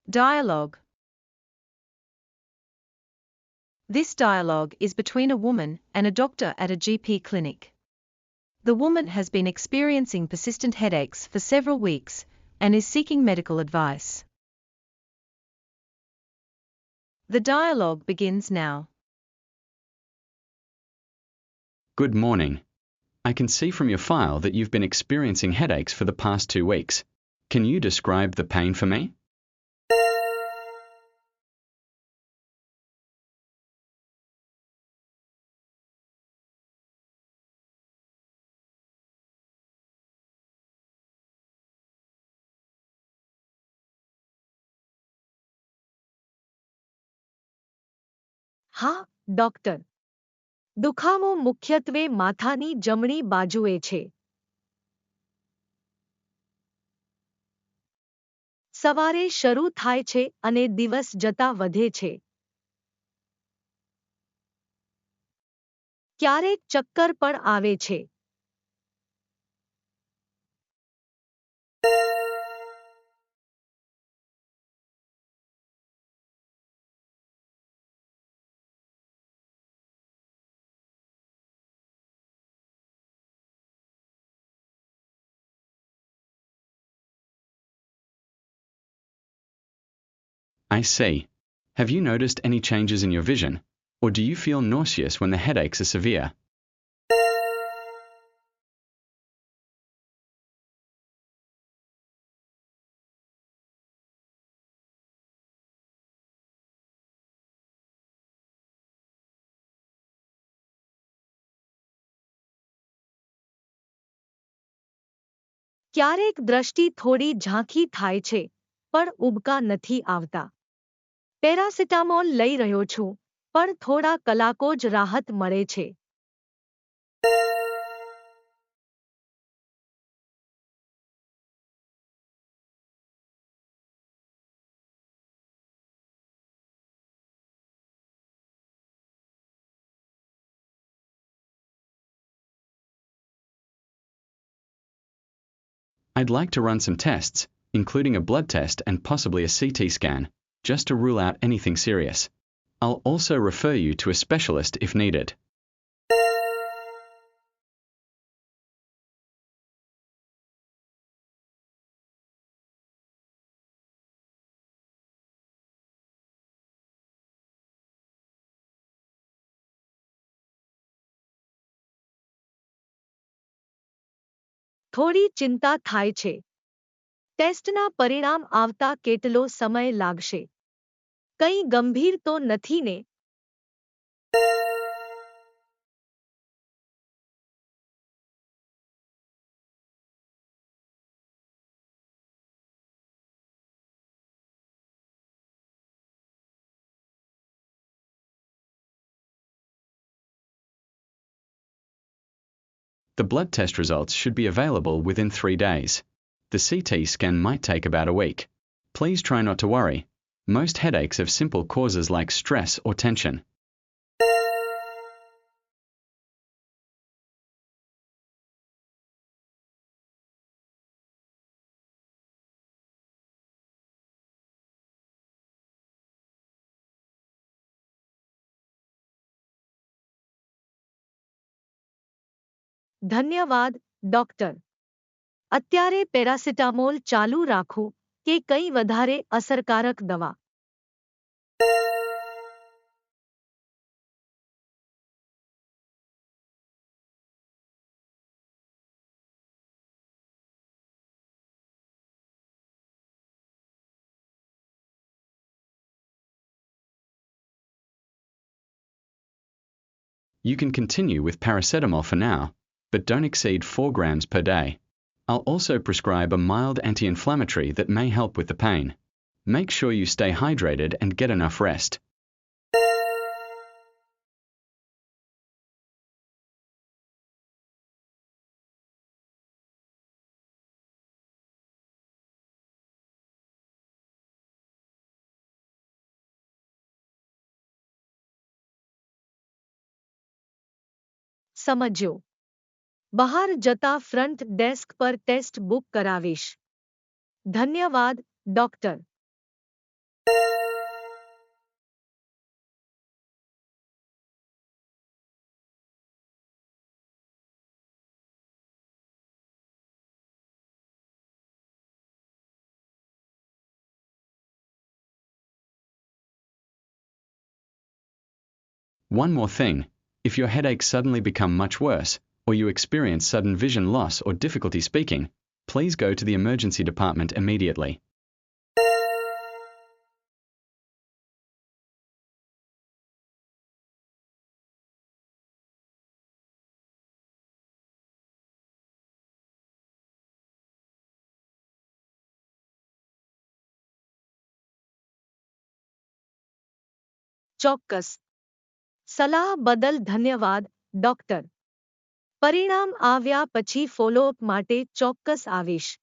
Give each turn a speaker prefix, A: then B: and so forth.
A: Dialogue. This dialogue is between a woman and a doctor at a GP clinic. The woman has been experiencing persistent headaches for several weeks and is seeking medical advice. The dialogue begins now.
B: Good morning. I can see from your file that you've been experiencing headaches for the past 2 weeks. Can you describe the pain for me?
C: હા, doctor. દુખાવો મુખ્યત્વે માથાની જમણી બાજુએ છે. સવારે શરૂ થાય છે અને દિવસ જતા વધે છે. ક્યારેક ચક્કર પણ આવે છે.
B: I see. Have you noticed any changes in your vision, or do you feel nauseous when the headaches are severe?
C: ક્યારેક દ્રષ્ટિ થોડી ઝાંખી થાય છે, પણ ઉબકા નથી આવતા. પેરાસિટામોલ લઈ રહ્યો છું, પણ થોડા કલાકો જ રાહત મળે છે.
B: I'd like to run some tests, including a blood test and possibly a CT scan, just to rule out anything serious. I'll also refer you to a specialist if needed.
C: થોડી ચિંતા થાય છે. ટેસ્ટના પરિણામ આવતા કેટલો સમય લાગશે? કંઈ ગંભીર તો નથી ને?
B: The blood test results should be available within 3 days. The CT scan might take about a week. Please try not to worry. Most headaches have simple causes like stress or tension.
C: ધન્યવાદ, doctor. અત્યારે paracetamol ચાલુ રાખું કે કંઈ વધારે અસરકારક દવા?
B: You can continue with paracetamol for now, but don't exceed 4 grams per day. I'll also prescribe a mild anti-inflammatory that may help with the pain. Make sure you stay hydrated and get enough rest.
C: સમજ્યો. બહાર જતા front desk પર test book કરાવીશ. ધન્યવાદ, doctor.
B: One more thing, if your headaches suddenly become much worse, or you experience sudden vision loss or difficulty speaking, please go to the emergency department immediately.
C: ચોક્કસ. સલાહ બદલ ધન્યવાદ, doctor. પરિણામ આવ્યા પછી ફોલોઅપ માટે ચોક્કસ આવીશ.